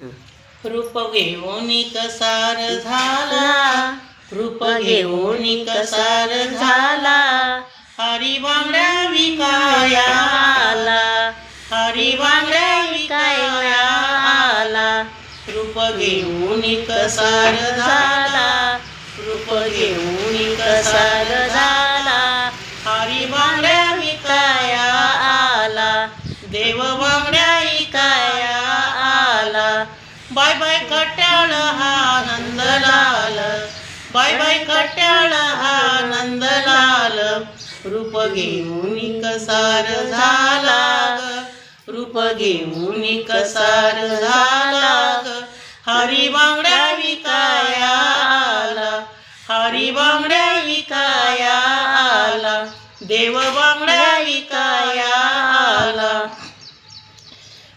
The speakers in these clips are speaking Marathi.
रूप घेऊन कसार झाला, रूप घेऊन कसार झाला, हरी बांगड्या विकाया आला, हरी बांगड्या विकाया आला. रूप घेऊन कसार झाला, रूप घेऊन कसार झाला, हरी बांगड्या विकाया आला, देव बांगड्या विकाया आला. बाय बाय कट्याळ हा नंदलाल, बाय बाय कट्याळ हा नंदलाल. रूप घेऊन कसार झाला, रूप घेऊन कसार झाला, हरी बांगड्या विकाया आला, हरी बांगड्या विकाया आला, देव बांगड्या विकाया आला.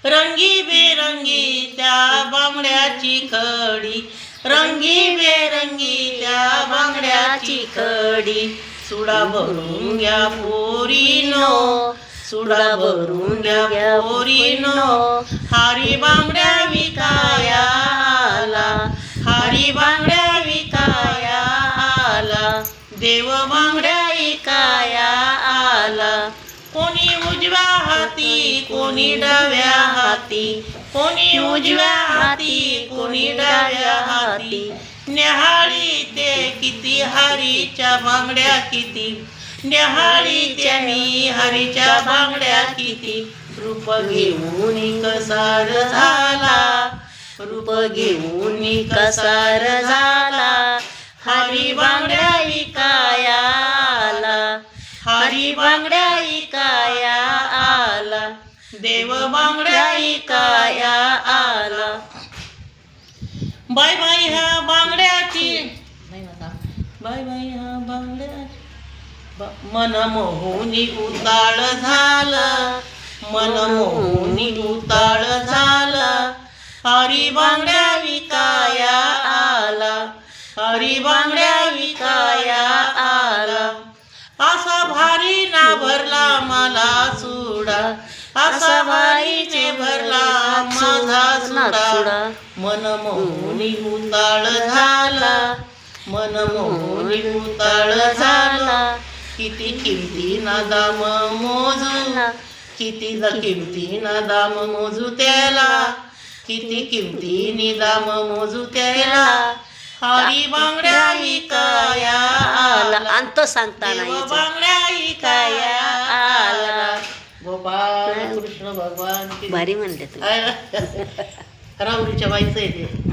रंगी बेरंगी त्या बांगड्याची खडी, रंगी बेरंगी त्या बांगड्याची खडी. सुडा भरून घ्या पोरीनो, सुडा भरून घ्या पोरीनो, हरी बांगड्या विकाया आला, हरी बांगड्या विकाया आला, देव बांगड्या विकाया आला. कोणी उजव्या हाती, कोणी डाव्या हाती, कोणी उजव्या हाती, कोणी डाव्या हाती. न्याहाळी ते किती हरीच्या बांगड्या किती, न्याहाळी त्यांनी हरीच्या बांगड्या किती. रूप घेऊन कसार झाला, रूप घेऊन कसार झाला, हरी बांगड्या विकाया आला, हरी बांगड्या विकाया आला, देव बांगड्या विकाया आला. बाय बाय ह्या बांगड्याची, बाय बाय ह्या बांगड्याची. मन मोहुनी उताळ झालं, मन मोहुनी उताळ झालं, हरी बांगड्या विकाया आला, हरी बांगड्या विकाया आला. असा भारी ना भरला मला सुडा, असा भारीने भरला माझा सुडा. मन मोहुनी उताळ झाला, मन मोहुनी उताळ झाला, किती किमतीना दाम मोजू, किती किमतीना दाम मोजू त्याला, किती किमतीनी दाम मोजू त्याला, हरी बांगड्या विकाया आला. आणि तो सांगताना बांगड्या विकाया आला. गोपाळ कृष्ण भगवान भारी म्हणते तू. राऊरीच्या बाईचं आहे ते.